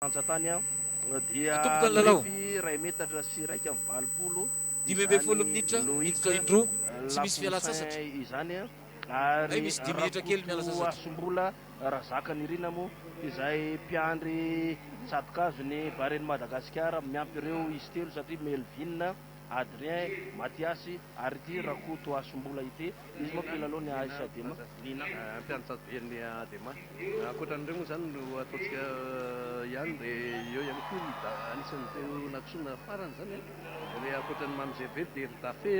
Antsatany dia Atomboka ny lalao. mirefy ray metatra sy raika amin'ny valopolo 12 izany minitra Loïc indrotra indroa tsy misy fialan-tsasatra. Lafoussin izany Ay ary misy 10 minitra kely miala Rakoto sasatra. Asombola Razaka Nirina moa izay mpiandry tsatokazo ny Bareny Madagasikara miampy ireo izy telo satria Melvin, Adrien, Mathiasy ary ity Rakoto Asombola ity izy moa mpilalao ny AS Adema Lina mpianatsavyeny Adema ankoatran'ireo moa zany no ataontsika ihany de eo ihany koa anisan'ny teo natsoina farany zany re ankoatran'ny mamizerve de Rdafe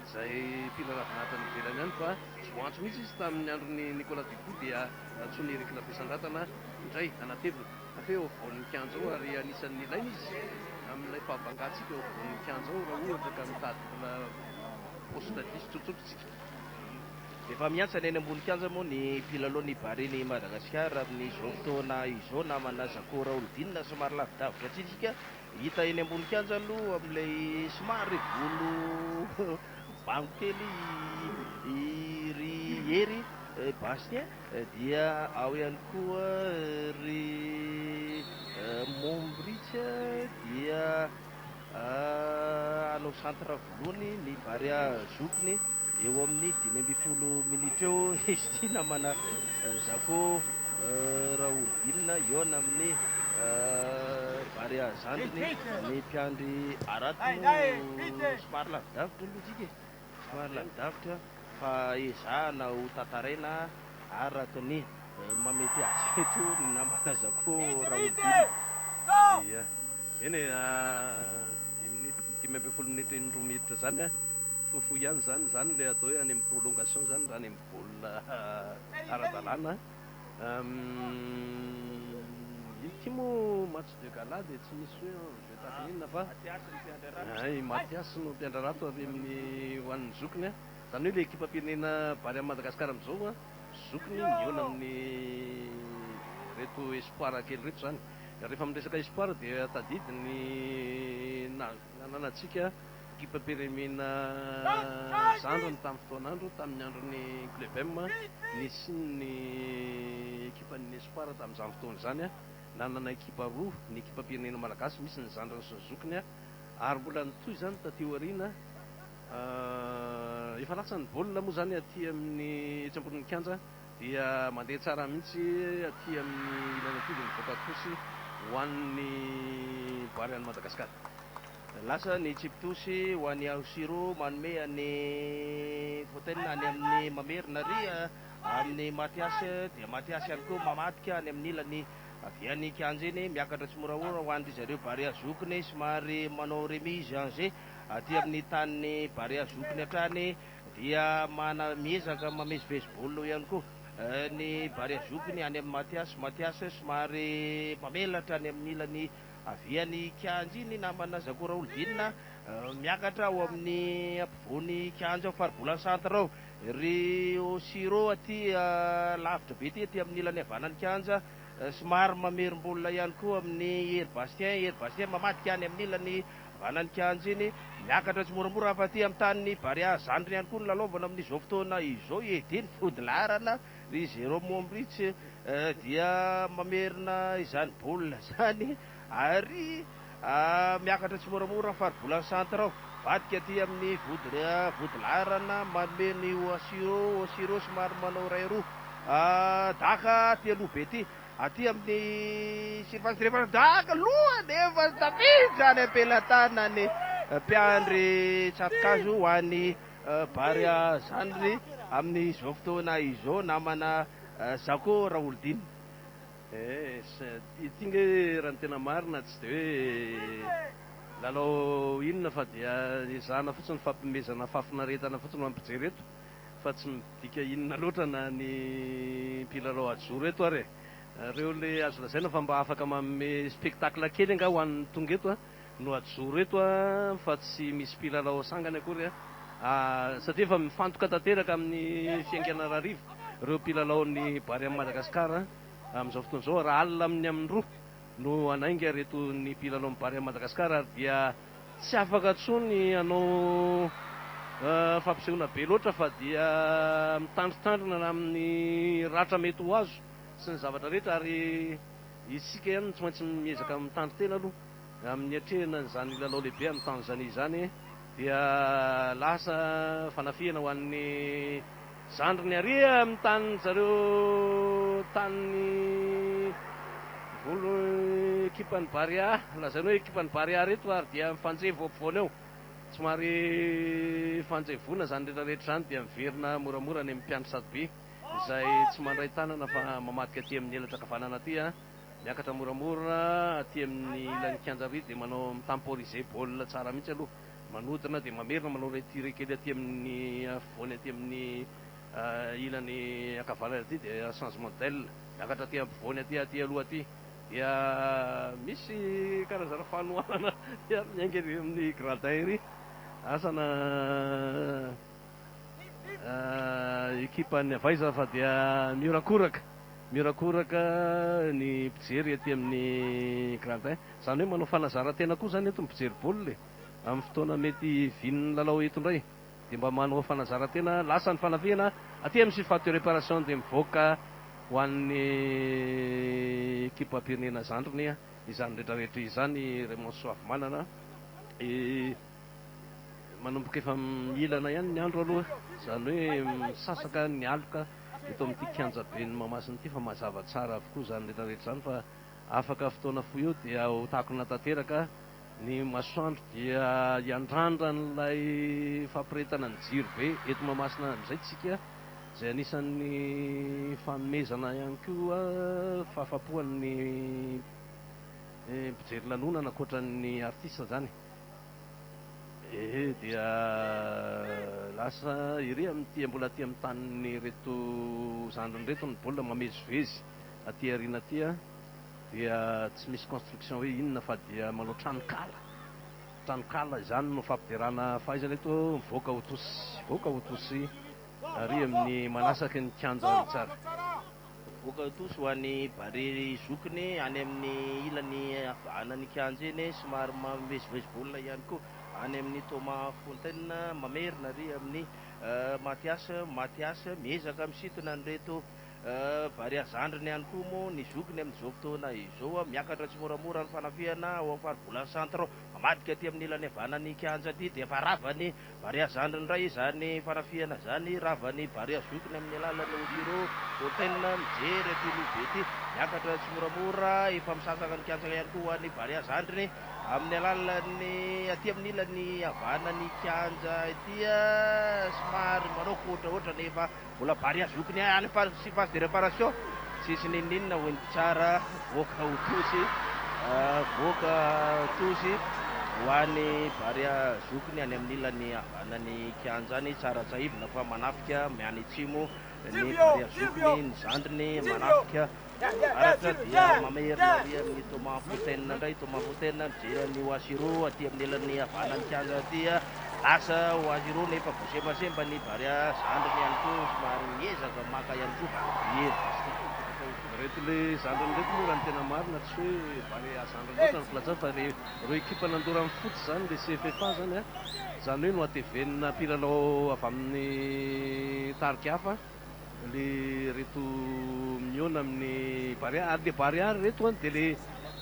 izay mpilalavinatany velany ihany fa tsy voantso mihitsy izy tamin'ny andron'ny Nicolas Dupou dia natsoiny Erikina Fisandrantana indray anatevina afe eo voan'ny kianjao ary anisan'ny ilaina izy amin'ilay fahavangatsika eo voan'ny kianjao raha ohatra ka mitady poste 10 tsotsotritsika. efa miantsana eny ambony kianja moa ny mpilalao ny Bareny Madagasikara amin'izao fotoana izao namana Zako Raoldina somary lavidavitra tsitsika hita eny ambony kianja aloha amin'ilay somary volo bango kely ry Hery Bastien dia ao ihany koa ry Mombrich dia anao centre volohany ny Baria Zokiny eo amin'ny 5 minitra eo izy ty namana Zako Raoldina eo amin'ny Baria Zandriny ny mpiandry Arato somary lavidavitra aloha tsika somary lavidavitra fa ezahana ho tantaraina araka ny mamety azy eto ny namana Zako Raoldina. Ia eny 12 minitra indroa minitra zany fofo ihany zany le atao hoe any amin'ny prolongation zany raha any amin'ny baolina ara-dalàna ity moa match de gala de tsy misy hoe jeu tafinina fa Mathiasy no mpiandra rato avy amin'ny hoan'ny Zokiny zany hoe le ekipa pirenena Bary amin'ny Madagasikara am'izao Zokiny miona amin'ny reto espoir kely reto zany rehefa miresaka espoir dia tadidiny nananatsika ekipa pirenena Zandriny tamin'ny fotoan'andro tamin'ny andron'ny Club M nisy ny ekipan'ny espoir tamin'izany fotoana zany nanana ekipa roa ny ekipa pirenena malagasy misy ny Zandriny sy ny Zokiny ary mbola nitoy zany taty aoriana efa latsa ny baolina moa zany aty amin'ny etsy ambonin'ny kianja dia mandeha tsara mihitsy aty amin'ny ilana aty dia mivoaka tosy ho an'ny Bary any Madagasikara. Lasa ny tsipitosy ho an'ny Ausiro manome any fauteuil any amin'ny mamerina ry amin'ny Mathiasy dia Mathiasy ihany koa mamadika any amin'ny ilany avian'ny kianja eny miakatra tsy moramora ho an'ry zareo Baria Zokiny somary manao remise ange aty amin'ny tanin'ny Baria Zokiny hatrany dia miezaka mamezivezy baolina ihany koa ny Baria Zokiny any amin'ny Mathiasy somary mamelatra any amin'ny ilany avian'ny kianja iny namana Zako Raoldina miakatra ao amin'ny ampovoany kianja faribolany centre ao ry Ausiro aty lavitra be aty amin'ny ilany havanany kianja somary mamerim-bolona ihany koa amin'ny Hery Bastien mamadika any amin'ny ilany havanany kianja iny miakatra tsy moramora fa aty amin'ny tanin'ny Baria Zandriny ihany koa ny lalaovana amin'izao fotoana izao ediny fodilarana ry Jérôme Mombrich dia mamerina izany baolina zany ary miakatra tsy moramora faribolany centre ao vadika aty amin'ny vodilarana manome ny Ausiro somary manao ray roa daka aty aloha be aty amin'ny sirifandrefana daka loha nefa tafiditra zany ampelantanany mpiandry tsatokazo ho an'ny Baria Zandriny amin'izao fotoana izao namana Zako Raoldina. Ity nge raha ny tena marina tsy de hoe lalao inona fa dia ezahana fotsiny fampimezana fafinaretana fotsiny mampijery eto fa tsy midika inona loatra na ny mpilalao ajoro eto ary reo le azo lazaina fa mba afaka manome spectacle kely nga ho an'ny tonga eto no ajoro eto fa tsy misy mpilalao sangany akory satria efa mifantoka tanteraka amin'ny fiaingana rahariva reo mpilalaon'ny Bary amin'ny Madagasikara amin'izao fotoana izao raha alina amin'ny roa no anainga reto ny mpilalao amin'ny Bary amin'ny Madagasikara dia tsy afaka tsony anao fampisehoana be loatra fa dia mitandrotandrona amin'ny ratra mety ho azo sy ny zavatra rehetra ary isika ihany tsy maintsy miezaka amin'ny tantitena aloha amin'ny atrehana n'izany lalao lehibe amin'ny Tanzania izany dia lasa fanafihana ho an'ny zandriny aria amin'ny tanin'ny zareo tanin'ny volo ekipan'ny Barea lazainy hoe ekipan'ny Barea reto ary dia mifanjeva ampovoany eo somary fanjevona zany rehetrarehetra zany dia miverina moramora ny mpiandry Sadobe izay tsy mandray tanana fa mamadika aty amin'ny elatra kavanana aty miakatra moramora aty amin'ny ilan'ny kianjary dia manao mitamporisé baolina tsara mihitsy aloha manodina dia mamerina manao retire kely aty amin'ny afovoany aty amin'ny ilan'ny akavanana aty dia changement d'aile miakatra aty ampovoany aty aloha aty dia misy karazana fanohanana miaingy amin'ny gradin ery asana ekipan'ny avaiza fa dia miorakoraka ny mpijery aty amin'ny gradin zany hoe manao fanazarantena koa zany eto mipijery baolina amin'ny fotoana mety vinin'ny lalao eto indray dia mba manao fanazarantena lasa ny fanafihana aty amin'ny surface de réparation dia mivoaka ho an'ny ekipa pirenena zandriny izany rehetrarehetra izany Raymond Soavimanana manomboka efa milana ihany ny andro aloha zany hoe misasaka ny aloka eto amin'ity kianja be ny Mahamasina ity fa mazava tsara avokoa zany rehetrarehetra zany fa afaka fotoana foy eo dia ho takona tanteraka ny masoandro dia hiandrandra n'ilay fampiretana ny jiro be eto Mahamasina amin'izay tsika izay anisan'ny fanomezana ihany koa fahafapohan'ny mpijery lanonana ankoatran'ny artista zany dia lasa iry amin'ity mbola aty amin'ny tanin'ny reto zandriny reto ny baolina mamezivezy aty arina aty dia tsy misy construction hoe inona fa dia manao tranokala izany no fampiderana fahaizana eto mivoaka hotosy ary amin'ny manasaky ny kianja tsara voaka hotosy ho an'ny Bare zokiny any amin'ny ilany havanany kianja eny somary mamezivezy baolina ihany koa any amin'ny Thomas Fontaine mamerina ary amin'ny Mathias miezaka misintona an'ireto Barea zandriny ihany koa moa ny zokiny amin'izao fotoana izao miakatra tsy moramora ny fanafihana ao amin'ny faribolana centre mamadika aty amin'ny ilany havanany kianja aty dia efa ravany Barea zandriny ray izany fanafihana zany ravany Barea zokiny amin'ny alalany Osiro Fontaine mijery aty lobe aty miakatra tsy moramora efa misasaka ny kianja ihany koa any Barea zandriny amin'ny alalany aty amin'ny ilany havanany kianja aty somary manao kotraotra nefa mbola Barea zokiny any surface de réparation tsisy ninninona hoeny tsara voaka hotosy ho an'ny Barea zokiny any amin'ny ilany havanany kianja any tsara tsahivina fa manafika miany atsimo ny Barea zokiny ny zandriny manafika aratra dia mamerina ary amin'ny Thomas Fontaine indray Thomas Fontaine mijery amin'ny Oasiro aty amin'ny ilany havanany kianja aty lasa Oasiro nefa voasembasemba ny Barea zandriny ihany koa somary miezaka maka ihany koa reto le zandriny reto moa raha ny tena marina tsy hoe Barea zandriny loatra ny filaza fa reo ekipa nandora amin'ny fotsy zany le CFFA zany zany hoe no atevenina mpilalao avy amin'ny tariky hafa le reto miona amin'ny Barea ary le Barea reto dia le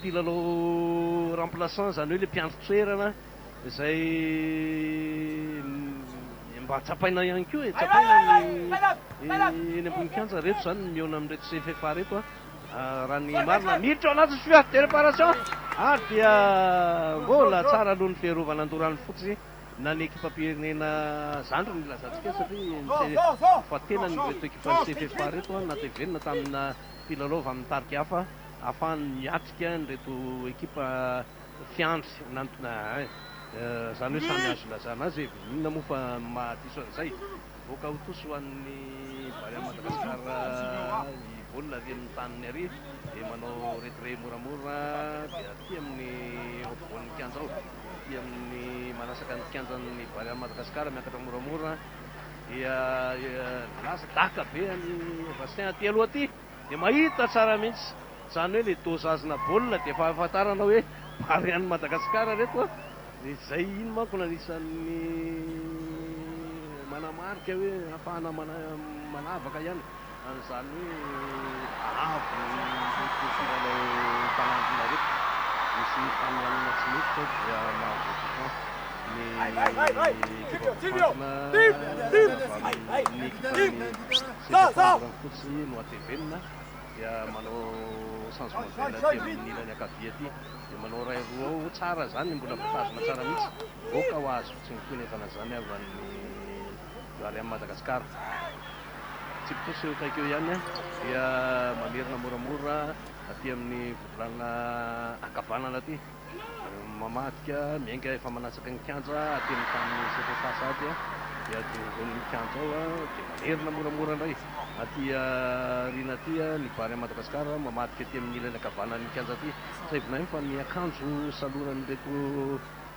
mpilalao remplaçant zany hoe le mpiandro toerana izay mba tsapaina ihany koa tsapaina eny ambony kianja reto zany miona amin'reto CFFA reto raha ny marina miditra ao anaty surface de réparation ary dia mbola tsara aloha ny fiarovana andorany fotsy na ny ekipa pirenena zandry ny lazantsika satria fa tena ny reto ekipa CFFA reto natevenina tamina mpilalao avy amin'ny tariky hafa ahafahany miatrika ny reto ekipa fiandry zany hoe samy azo lazana azy inona moa fa mahadiso an'izay voaka hotosy ho an'ny Barea Madagasikara ny baolina ary amin'ny taniny ary dia manao retire moramora dia aty amin'ny ampovoan'ny kianja ao aty amin'ny manasaka ny kianjan'ny Barea Madagasikara miakatra moramora dia lasa daka be any Bastin aty aloha aty dia mahita tsara mihitsy zany hoe le dosazina baolina dia efa ahafantarana hoe Barean'ny Madagasikara reto izay ino manko nanisan'ny manamarika hoe ahafahana manavaka ihany Izany hoe avo lalao fanampinareto misy fanohanana tsy miditra dia mahavoky ny ekipan'ny fotsy no atevenina dia manao changement tena aty amin'ny ilany ankavia aty dia manao ray roa ao tsara zany mbola mitazona tsara mihitsy voaka ho azo fotsiny koa nefana zany avy amin'ny ary amin'ny Madagasikara tsipitosy eo akaiky eo ihany dia mamerina moramora aty amin'ny volana ankavanana aty mamadika miainga efa manatsaka ny kianja aty amin'ny tamin'ny CFFA aty dia atongon'ny kianja ao dia mamerina moramora indray aty rina aty ny vary amin'ny Madagasikara mamadika aty amin'ny ilany ankavanan'ny kianja aty saivonay fa ny akanjo salonan'ireto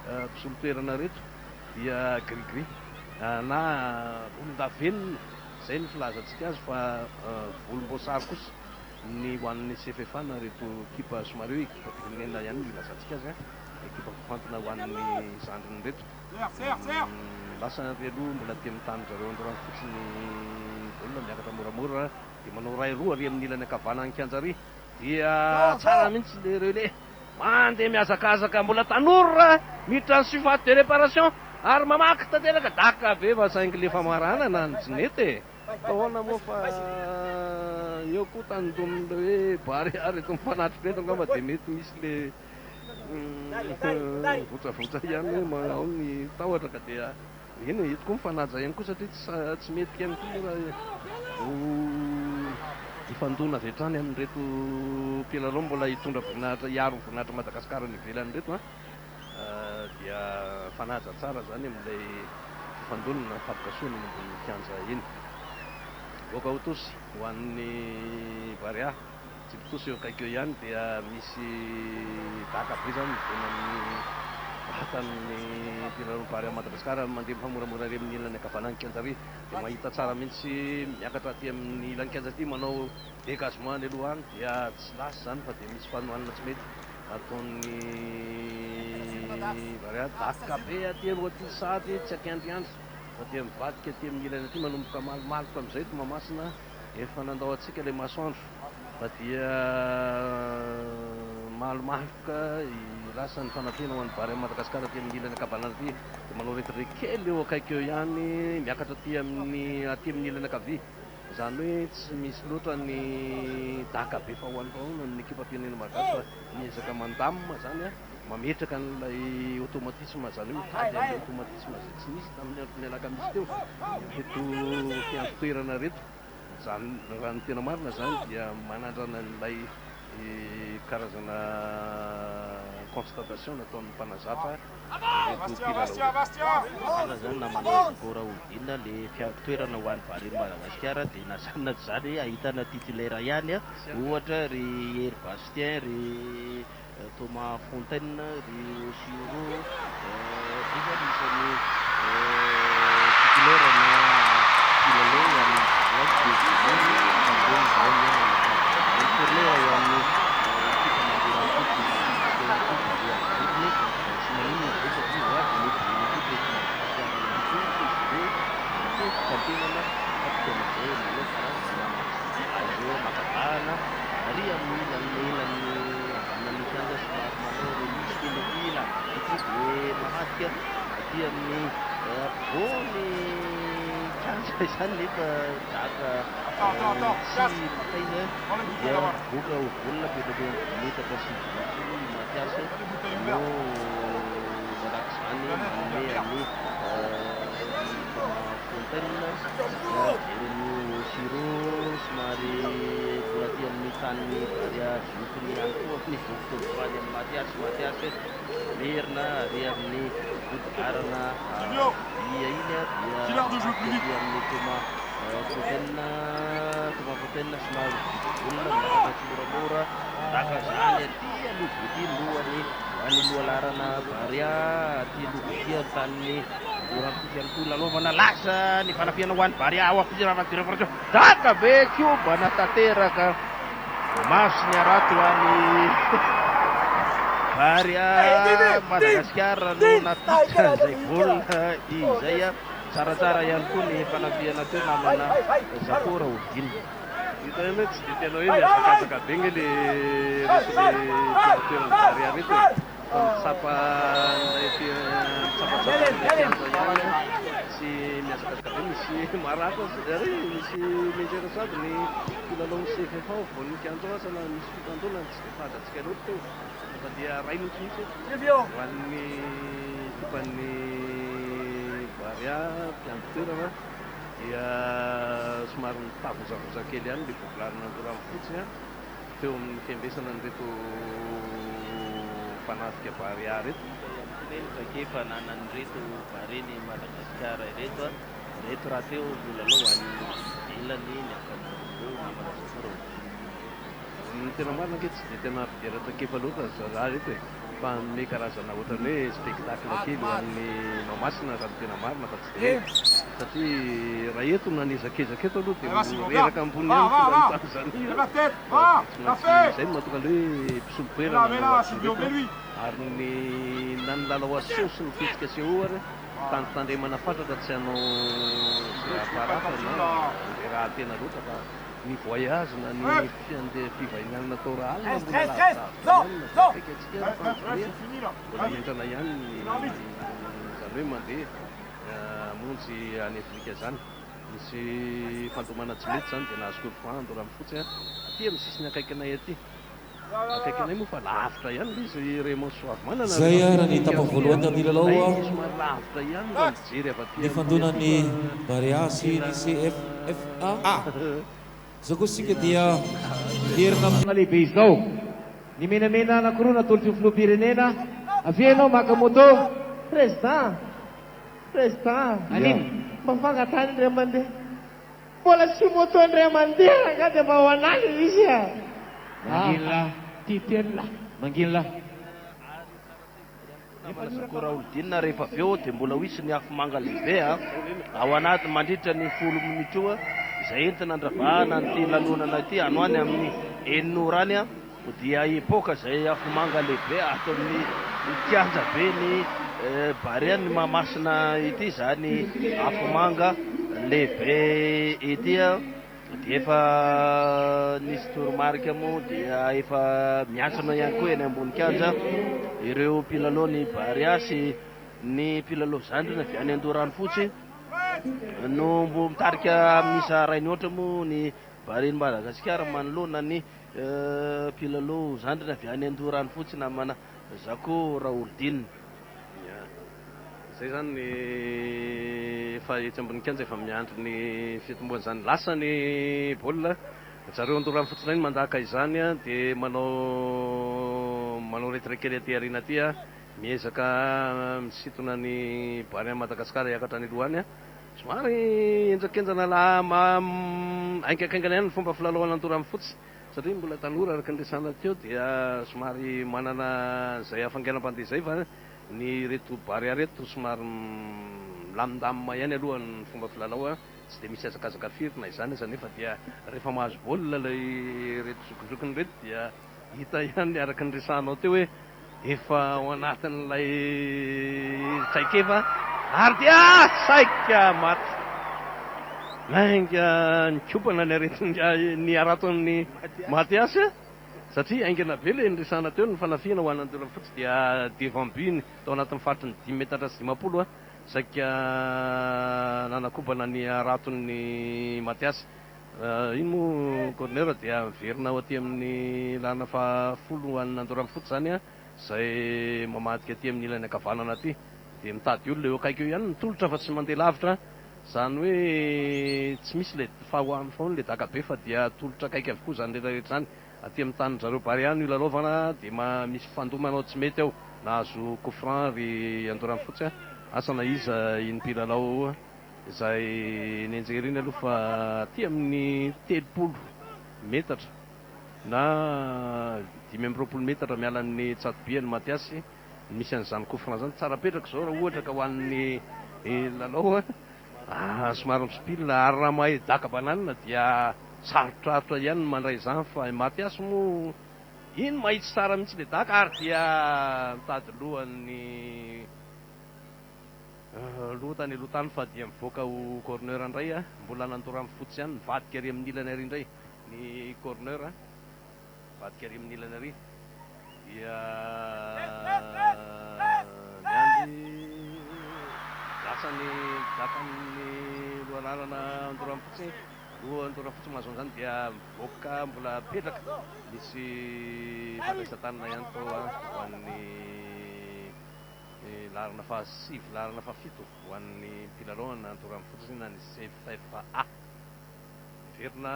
mpisolotoerana reto dia gris-gris na volondavenona zay ny filazantsika azy fa volomboasary kosa ny hoan'ny CFFA na reto kipa somary hoe kipa firenena ihany ny ilazantsika azy ekipa fantina ho an'ny zandriny reto lasa relo mbola ty amin'ny tany zareo androany fotsiny volona miakatra moramora dia manao ray roa ary amin'ny ilany ankavanany kianjary dia tsara mihitsy le relais mandeha miazakazaka mbola tanora miditra ny surface de réparation ary mamaky tanteraka daka be fa saingy le famaranana ny jinety ahoana moa fa eo koa tandomina hoe bariary eto mifanatry reto angamba dia mety misy le votsavotra ihany ao ny tahotra ka dia eny eto koa mifanaja ihany koa satria tsy mety ihany koa raha ifandona avy hatrany amin'reto mpilalao mbola hitondra voninahitra hiaro voninahitra Madagasikara ny ivelany reto dia fanaja tsara zany amin'ilay fifandonana fampikasoana ny ambony kianja eny voaka ho tosy ho an'ny varia tsy pitosy eo akaiky eo ihany dia misy daka be zany tena amin'ny vatan'ny mpilalao-bary amin'ny Madagasikara mandeha mifamoramora ary amin'ny ilany ankavanany kianjary dia mahita tsara mihitsy miakatra aty amin'ny ilany kianjary aty manao dégagement ny aloha any dia tsy lasy zany fa dia misy fanohanana tsy mety ataon'ny varia daka be aty aloha aty sady tsy akiandriandry fa dia mivadika aty amin'ny ilany aty manomboka malomaloka amin'izay to mamasina efa nandao atsika ilay masoandro fa dia malomaloka lasa ny fanantena ho an'ny vary amin'ny Madagasikara aty amin'ny ilany ankavanana aty dia manao retiré kely eo akaiky eo ihany miakatra aty amin'ny ilany ankavia zany hoe tsy misy loatra ny daka be fahoan'ny ny ekipa firenena malagasy fa miezaka mandamina zany mametraka n'ilay automatisme zany hoe mitady amin'ny automatisme zay tsy misy tamin'ny andron'ny alakamisy teo eto fiantso toerana reto zany raha ny tena marina zany dia manandrana n'ilay karazana constatation nataon'ny mpanazatra ana zany namanao gora odina le fiatoerana ho an'ny vary Madagasikara dia nasanina zany ahitana titulaire ihany ohatra ry Hery Bastien ry Thomas Fontaine ry Osiro dia isan'ny titulaire na pilalao amin'ny izany nefa daka tsy makaina dia boka ho volona petraka metatra sy Matias no manaraka izany manome amin'ny Fontaine ny Siro somary mbola aty amin'ny tany varia zokony ihany koa ny vokotovoany amin'ny Matias merina ary amin'ny votogarana dia iny dia amin'ny Thomas Fontaine somary olona miakatra tsy moramora daka zany aty aloha aty lohany any lohalarana varia aty aloha aty tamin'ny orankozy ihany koa lalaovana lasa ny fanafiana ho an'ny varia ao afiravadiravaratra daka be kioba natateraka maso ny arato any varia Madagasikara no napitra zay volona izay tsaratsara ihany koa ny fanafiana teo namana Zakora Odina Ito yun, ito yun, saka-saka bingil toerana Barian itu. Sapan itu sapan si miasa si Maratos dari si Manchester satu ni kilalong si Hoffman kianto sana si kantonan pada sekarang itu dia Rain Kinci wani pani Baria kianto apa dia Semarang tak usah kalian di popularan natural foodsnya film kembesan itu panas ke pariarit Yang kakifa nanan rito parini Madagascar rito ratio bulaloan ilan ni nakamundo ni Madagascar. Tinamar na kits, tinamar tira kakifa luta sa rito. Pan may karazana utan ni spektakl kilo ni mamas na tinamar na katste. Tapi rayetu na ni sakit ulit rera kampunyan sa Tanzania. Sen matukali supera na Arni nan lalawas susun fiska si uar tantande manafata dat seno aparato na irati na luta pa ni voyage na ni fiande fivainan natural na bulala na yan sabi mandi mun si aniflikasan si fantumanat smith san tinaskur fan doram futse atiem sisnya kay kanayati kay kanay mo pa lafta yan si Remos Swafman Saya Ranita Pangkuluan ng Dilalawa lafta yan di fandunan ni Bariasi ni CFFA. Zagusi ka dia Dirnam Malipis daw. Ni Minamina na kuruna tulsi flu pirinena. Afieno makamoto. Presta. Anin. Mapagatan remande. Bola sumoto remande. Kada bawanan siya. Manggila. Titian lah. Manggila. Kurang dina refa feo tembola wisi ni afumanga lehibe ao anaty mandritra ny 10 minitra izay entina andravahana ty lanonana ty anoany amin'ny eninorany dia epoka zay afumanga lehibe ato amin'ny kianja be ny Barian ny mamasina ity zany afumanga lehibe ity dia efa nisy toromarika moa dia efa miantsona ihany koa eny ambony kianja ireo mpilalao ny Bariasy ny mpilalao zandrina avy any Andorano fotsy no mbo mitarika misa ray ny ohatra moa ny Bariny Madagasikara manoloana ny mpilalao zandrina avy any Andorano fotsy namana Zako Raoldine. Zay zany ny efa etsy ambony kianja efa miandry ny fitomboany zany lasa ny baolina zareo Andorano fotsiny mandaka izany dia manao retraikely aty arina aty miezaka misitona ny Barian Madagasikara hiakatra ny lohany somary enjakenjana aingakaingana ihany ny fomba filalaovana Andorano fotsy satria mbola tanora araka ny resana teo dia somary manana zay hafanganam-pandeha zay fa ny reto Barian reto somary milamindamina ihany alohan'ny fomba filalao tsy dia misy azakazaka firy na izany aza nefa dia rehefa mahazo baolina ilay reto zokizokiny reto dia hita ihany araka ny resanao teo hoe efa ao anatin'ilay tsaikefa ary dia saika maty mainga nikopana ny aretin'ny ny araton'ny Matiasy satria aingana be le nyresana teo ny fanafiana ho an'ny Andorano fotsy dia devambiny tao anatin'ny faritry ny 10 metatra sy 20 saika nanakobana ny araton'ny Matiasy iny moa corner dia miverina ao aty amin'ny lana fahafolo ho an'ny Andorano fotsy zany zay mamadika aty amin'ny ilany ankavanana aty dia mitady olo le eo akaiky eo ihany nitolotra fa tsy mandeha lavitra zany hoe tsy misy le fahoany foana le daka be fa dia tolotra akaiky avokoa zany rehetrarehetra zany aty amin'ny tany zareo Barian io lalaovana dia misy fandomanao tsy mety ao nahazo coup franc ry Andorano fotsy asana iza iny mpilalao izay nenjeriny aloha fa aty amin'ny 30 metatra na 5 metatra mialan'ny Tsatobiany Matiasy misy an'izany coup franc zany tsara petraka zao raha ohatra ka ho an'ny lalao somary misopilina ary raha mahay daka bananina dia sarotrarotra ihany mandray izany fa Matiasy moa iny mahitsy tsara mihitsy le daka ary dia mitady lohan'ny lohantany alohatany fa dia mivoaka ho corner indray mbola nantorany fotsy ihany mivadika ary amin'ny ilany ary indray ny corner vadika ary amin'ny ilany ary dia miandry lasany dakan'ny lohalalana andorany fotsiny loha andorany fotsiny mahazo an'izany dia mivoaka mbola petraka misy fandraisan-tanana ihany koa ho an'ny larana fahasivy larana fahafito ho an'ny mpilalao andorany fotsiny na ny CFFA. Verina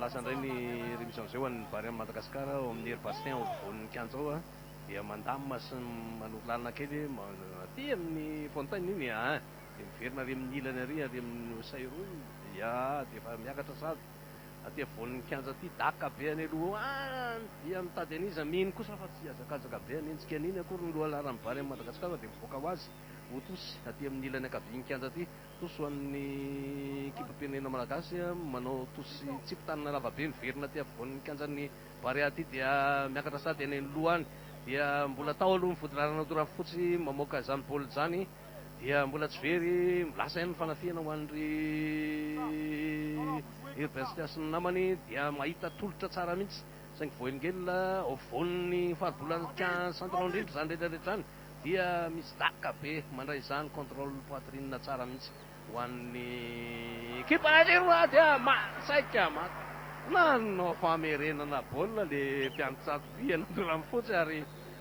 lasa indray ny remission amin'izay ho an'ny Bary amin'ny Madagasikara ao amin'ny Air Bastin ao voan'ny kianja ao dia mandamina sy manoro lalina kely aty amin'ny fontaine iny dia miverina ary amin'ny ilany ary amin'ny Sairo dia efa miakatra sady aty avoan'ny kianja aty daka be any aloha dia mitady an'iza mino kosa fa tsy azakazaka be anentsika an'iny akory ny loha laran'ny Bary amin'ny Madagasikara dia mivoaka ho azy ho tosy aty amin'ny ilany ankavian'ny kianja aty tosy ho an'ny ekipa-pirenena malagasy manao tosy tsipitanina lavabe miverina aty avoan'ny kianjan'ny Bary aty dia miakatra sady any aloha any dia mbola tao aloha mivodilarana andorany fotsy mamoaka izany baolina izany dia mbola tsy very milasa ihany ny fanafiana ho an'ry Herbert sy ny namany dia mahita tolotra tsara mihitsy saingy voalingelina ao voan'ny faribolana central indrindra izany rehetrarehetra any dia misy daka be mandray izany contrôle poitrine tsara mihitsy ho an'ny ekipa naziroa dia masaika nanao famerenana baolina le mpianotsato biana andorany fotsy ary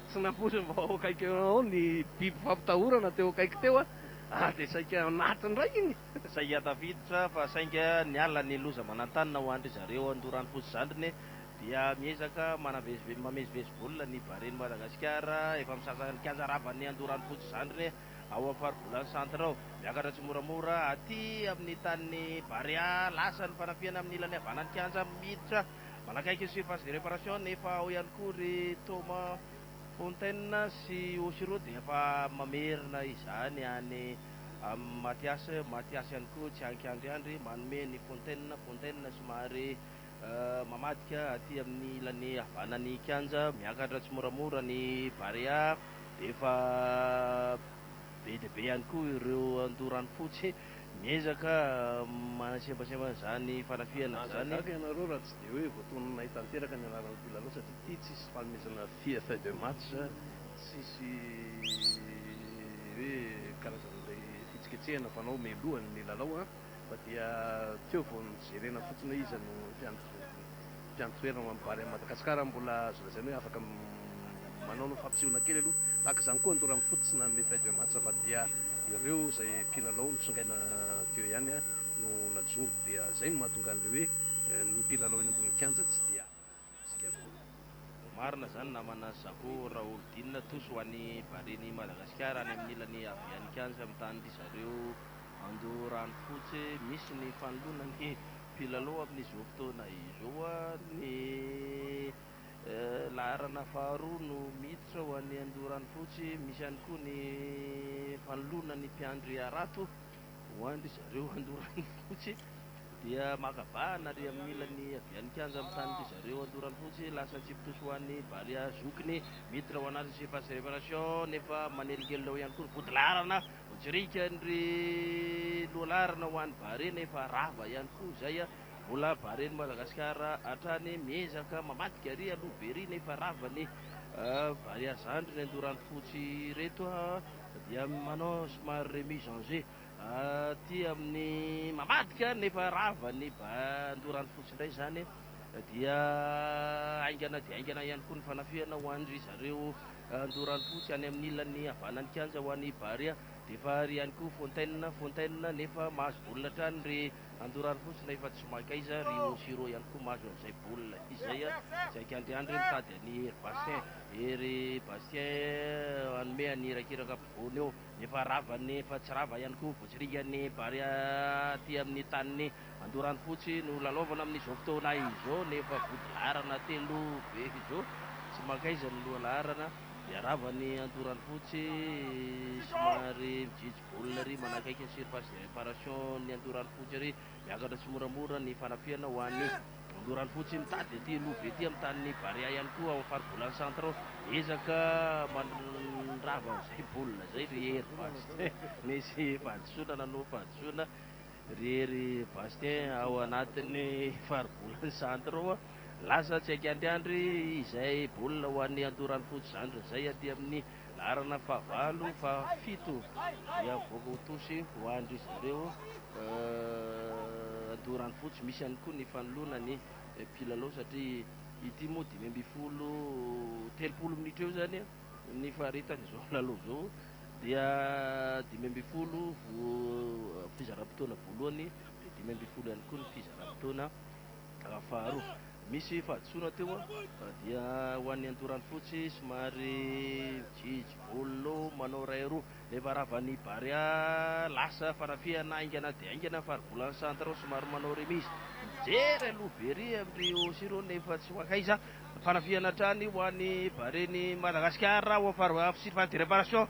tsy naposy vao akaiky ao ny biby fampitahorana teo akaiky teo dia saika anaty ndray iny zay atafiditra fa sainga niala ny loza manan-tanina ho andry zareo andorany fotsy zandriny dia miezaka mamezivezy baolina ny Bareny Madagasikara efa misasany kianja ravany andorany fotsy zandriny ao amin'ny faribolana centre ao miakatra tsy moramora aty amin'ny tanin'ny Barea lasa ny fanafiana amin'ny ilany havanany kianja miditra manakaiky ny surface de réparation nefa ao ihany koa ry Thomas Fontaine sy Osiro dia efa mamerina izany any Mathias ihany koa tsy ankiandriandry manome ny Fontaine somary mamadika aty amin'ny ilany havanany kianja miakatra tsy moramora ny Barea efa be dia be ihany koa ireo andorany fotsy miezaka manasembasemba zany fanafiana zany ianareo raha tsy dia hoe voatonona hitanteraka ny anaran'ny mpilalao satria ty tsisy fanomezana feuille de match tsisy hoe karazan'ilay fitsiketsehana fanao melohany ny lalao fa dia teo vao nijerena fotsiny hoe iza no mpiantoerana amin'ny Bary amin'ny Madagasikara mbola zolazany hoe afaka manao no fampisehoana kely aloha tahaka izany koa andorany fotsy na ny feuille de match fa dia ireo izay mpilalao nisongaina teo ihany no najoro dia izay no mahatonga an'ilay hoe ny mpilalao eny ambony kianja tsy dia marina zany namana Zako Raoldina tosy ho an'ny Bareny Madagasikara any amin'ny ilany avian'ny kianja mitany ry zareo andorany fotsy misy ny fanoloana ny mpilalao amin'izao fotoana izao ny larana faharoa no miditra ho an'ny andorany fotsy misy ihany koa ny fanoloana ny mpiandry arato ho andry zareo andorany fotsy dia makavahana ry amin'ny ilany avian'ny kianja mitany ry zareo andorany fotsy lasa tsipitosy ho an'ny Barea zokiny miditra ho anazy surface de réparation nefa manelingelina ho ihany koa vodilarana hotsirikandry lohalarana ho an'ny Barea nefa rava ihany koa zay mbola Bareny Madagasikara hatrany miezaka mamadika ry aloha be ry nefa ravany Barea zandry ny andorany fotsy reto dia manao somary remise en jeu aty amin'ny mamadika nefa ravany andorany fotsy indray zany dia aingana ihany koa ny fanafiana ho andry zareo andorany fotsy any amin'ny ilany havanany kianja ho an'ny Barea defa ry ihany koa Fontaine nefa mahazo baolina hatrany ry andorany fotsy nefa tsy makaiza ry Osiro ihany koa mahazo amin'izay baolina izay tsy ankiandriandry mitady any ery Bastien anome anirakiraka ampovoany eo nefa ravany efa tsy rava ihany koa voatsirikany Barea aty amin'ny taniny andorany fotsy no lalaovana amin'izao fotoana izao nefa vodilarana telo be izao tsy makaiza ny loha larana dia ravany andorany fotsy somary mijijy baolina ry manakaiky ny surface de réparation ny andorany fotsy ry miakatra tsy moramora ny fanafiana ho an'ny andorany fotsy mitady aty aloha be ty amin'ny tanin'ny Barea ihany koa ao faribolana centre ezaka mandrava amin'izay baolina zay ry Herbert misy fahadisoana nanao fahadisoana rery Bastien ao anatin'ny faribolany centre ao lasa tsy aiky andriandry izay baolina ho an'ny Andoran'ny fotsy zany zay aty amin'ny larana fahavalo fafito dia voaka ho tosy ho andry zareo Andoran'ny fotsy. Misy ihany koa ny fanoloana ny mpilalao satria ity moa telopolo minitra eo zany ny faharetany zao lalao zao dia 12 fizaram-potoana voalohany dia 12 ihany koa ny fizaram-potoana faharoa. Misy fahadisoana teo dia ho an'ny Andoran'ny fotsy somary jijy baolina manao ray roa nefa ravan'ny Barea lasa fanafiana aingana dia aingana faribolany centre somary manao remise mijery aloha bery amin'ny Siro nefa tsy wakaiza fanafiana trany ho an'ny Bareny Madagasikara ho surface de réparation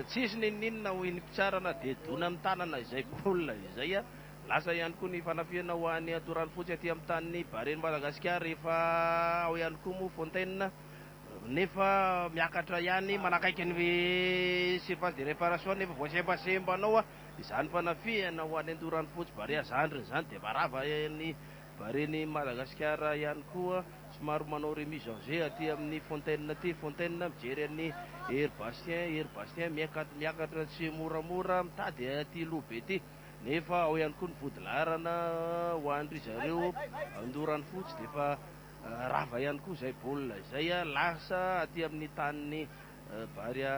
tsisy ninninona ho iny mpitsarana dia dona amin'ny tanana izay baolina izay lasa ihany koa ny fanafiana ho an'ny Andoran'ny fotsy aty amin'ny tanin'ny Bareny Madagasikara rehefa ao ihany koa moa Fontaine nefa miakatra ihany manakaiky ny surface de réparation nefa voasembasembanao izany fanafiana ho an'ny Andoran'ny fotsy Barea zandriny zany dia marava ny Bareny Madagasikara ihany koa somary manao remise en jeu aty amin'ny Fontaine aty. Fontaine mijery an'ny Air Bastien miakatra tsy moramora mitady aty lobe ity nefa ao ihany koa ny vodilarana ho andry zareo Andoran'ny fotsy dia efa rava ihany koa izay baolina izay lasa aty amin'ny tanin'ny Barea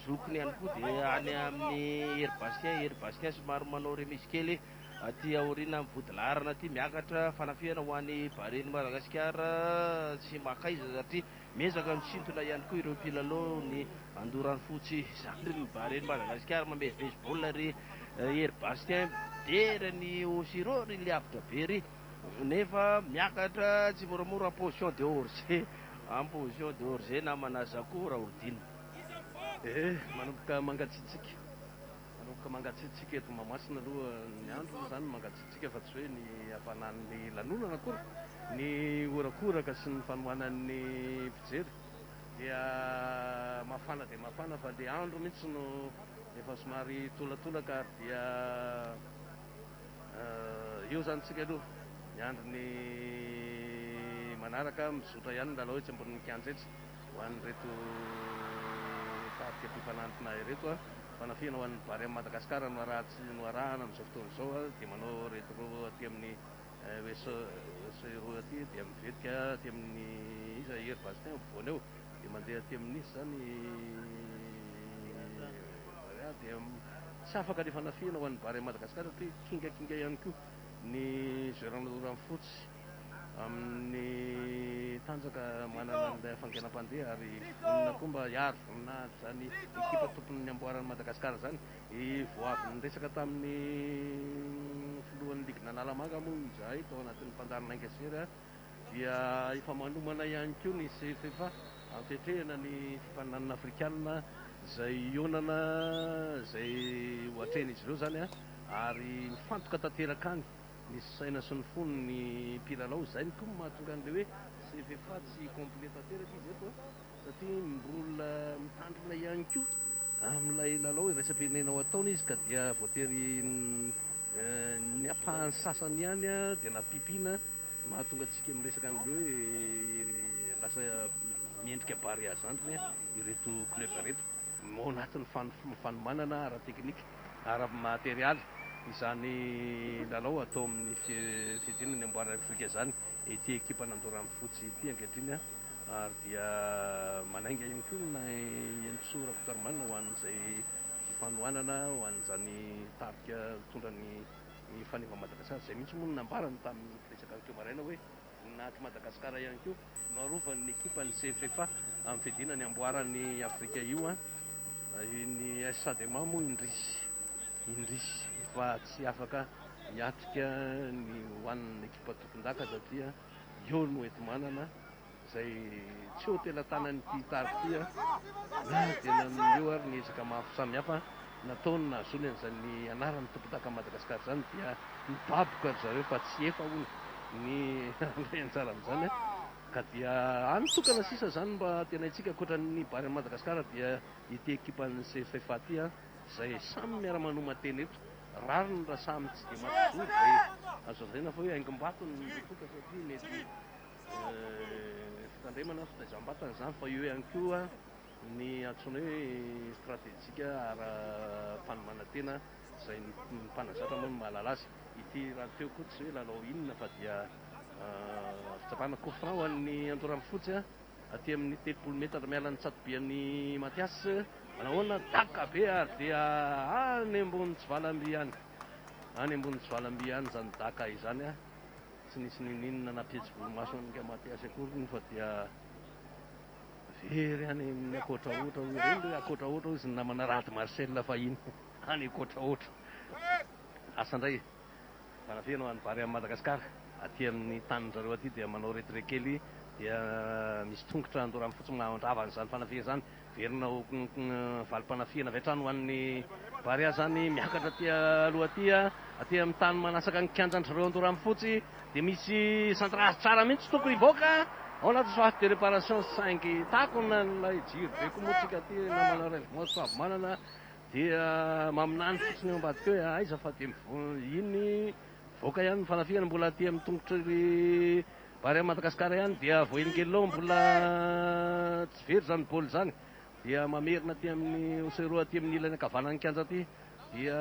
zokiny ihany koa dia any amin'ny Air Bastien somary manao remise kely aty aoriana amin'ny vodilarana aty miakatra fanafiana ho an'ny Bareny Madagasikara tsy makaiza satria miezaka misintona ihany koa ireo mpilalao ny Andoran'ny fotsy zany ny Bareny Madagasikara mamezivezy baolina ry Air Bastien dery ny Osiro ry liavitra be ry nefa miakatra tsy moramora en position de hors-jeu namana Zako raha Ordine manomboka mangatsitsika eto Mahamasina aloha ny andro zany mangatsitsika fa tsy hoe ny hafanan'ny lanonana akory ny orakoraka sy ny fanohanan'ny mpijery dia mafana dia mafana fa le andro mihitsy no efa somary tolatolaka ary dia eo zany tsika aloha ny androny manaraka mizotra ihany lalao etsy ambony kianjetsy ho an'reto tarika mpifanantina ireto fanafiana ho an'ny Bareny Madagasikara no arahana amin'izao fotoana izao dia manao retro aty amin'ny Osiro aty dia mivedika aty amin'ny iza Air Bastien voany eo dia mandeha aty amin'isy zany dia tsy afaka ny fanafiana ho an'ny Bareny Madagasikara satria kingakinga ihany koa ny Andoran'ny fotsy amin'ny tanjaka manana an'ilay fangenam-pandeha ary vonina koa mba hiaro voninahitra zany ekipa tompon'ny amboaran'ny Madagasikara zany voavy niresaka tamin'ny filohan'ny ligue Nanalamanga moa izahay tao anatin'ny fandarana Angezery dia efa manomana ihany koa ny CFFA ampetrehana ny fifaninanana afrikanina izay ionana izay hoatrehan'izy ireo zany ary mifantoka tanteraka any ny saina sy ny fony ny mpilalao izay ny koa mahatonga an'le hoe CFFA tsy complet tanteraka izy eto satria mbola mitandrina ihany koa amin'ilay lalao iraisam-pirenena ao ataony izy ka dia voatery ny apahany sasany ihany dia napipina mahatonga antsika miresaka an'le hoe lasa miendrika Barea zandriny ireto club reto ao anatin'ny fanomanana ara-teknika ara-materialy izany lalao atao amin'ny fidinana ny amboarana Afrika zany ity ekipa Andoran'ny fotsy ity ankehitriny ary dia manainga ihany koa na Entsora Kotarmanina ho an'izay fanohanana ho an'izany tarika mitondra ny faniva Madagasikara izay mihitsy moa nambarany tamin'ny resaka teo maraina hoe naty Madagasikara ihany koa narovany ekipa ny CFFA amin'ny fidinana ny amboarany Afrika io ny SADEMA moa indrisy fa tsy afaka hiatrika ny hoan'ny ekipa tompon-daka satria eo no ety manana izay tsy hotela tananyity tarika ity tena eo ary ny ezaka mafy samihafa nataony nahazony an'izany anarany tompon-daka Madagasikara zany dia mibaboka ry zareo fa tsy efa hono ny ray anjara amin'izany ka dia anotokana sisa zany mba tena itsika ankoatran'ny Bareny Madagasikara dia ity ekipan'ny CFFA ty izay samy miara-manomatena eto rariny raha samy tsy dia mampivory dia azo lazaina fa hoe aingam-batony toka satria mety fitandremana fitaizam-batana izany fa eo ihany koa ny antsoina hoe stratejika ara-panomanantena izay ny mpanazatra moa no mahalala azy. Ity raha teo koa tsy hoe lalao inona fa dia fitsapana coup franc ho an'ny Andoran'ny Fotsy aty amin'ny 30 metatra miala ny tsatobian'ny Matias. Manahoana daka be ary dia any ambony Tsivalamby any, any ambony Tsivalamby any zany daka izany tsy nisy ninona nampihetsy volomaso an'ika Matias akory fa dia very any amin'ny akotraotra ireny hoe akotraotra izy namana raty Marcel fahiny any akotraotra. Asandray fanafeno any Bary amin'ny Madagasikara aty amin'ny tanin'zareo aty dia manao retret kely dia misy tongotra Andoran'ny Fotsy mahandravana izany fanafia zany. Verina valim-panafihana avy hatrany ho an'ny Bary zany miakatra aty aloha aty amin'ny tany manasaka ny kianjan'zareo Andoran'ny Fotsy dia misy centrage tsara mihitsy toko ivoaka ao anaty soif de réparation 5 takona nilay jiro be koa moa tsika aty namana règlement Savamanana dia maminany fotsiny eo ambadika hoe aiza fa dia iny voaka ihany ny fanafihana mbola aty amin'ny tongotry Bary amin'ny Madagasikara ihany dia voengelao mbola tsy very zany baoly zany dia mamerina aty amin'ny osero aty amin'ny ilany ankavanany kianja aty dia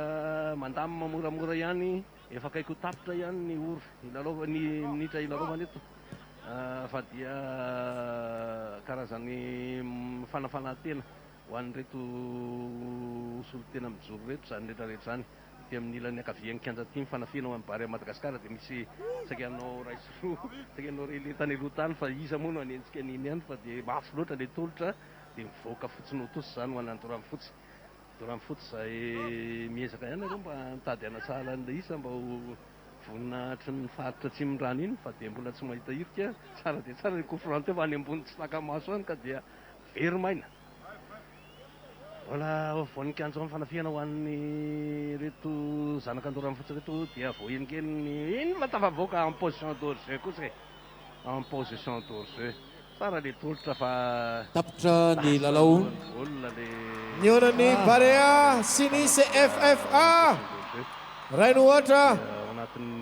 mandamina moramora ihany efa akaiky ho tapitra ihany ny oro ny minitra ilarovana eto fa dia karazany fanafana-tena ho an'ireto solotena mijoro reto zany rehetrarehetra zany aty amin'ny ilany ankavian'ny kianja aty mifanafiana ho an'ny Bary amin'ny Madagasikara dia misy sakianao ray sy roa sakianao reletany aloha tany fa iza moa no anentsika an'iny ihany fa dia mafy loatra ilay tolotra dia mivoaka fotsiny ho tosy zany ho an'ny Andoran'ny Fotsy. Andoran'ny Fotsy izay miezaka ihany areo mba mitady hanasala an'ilay isa mba ho vonina hatry ny faritra atsimondrano iny fa dia mbola tsy mahita irika tsara dia tsara ny coup franc teo fa any ambony tsy sakamaso any ka dia very maina. Mbola voan'ny-kianja amin'ny fanafihana ho an'ny reto zanak'Andoran'ny Fotsy reto dia voenykely ny ino vatafavoaka en position d'hors-jeu kosa en position d'hors-jeu. Tsara le tolotra fa Tapitra ny lalao. olona le Ny orany Barea sy ny CFFA. Ray no ohatra. ao anatin'ny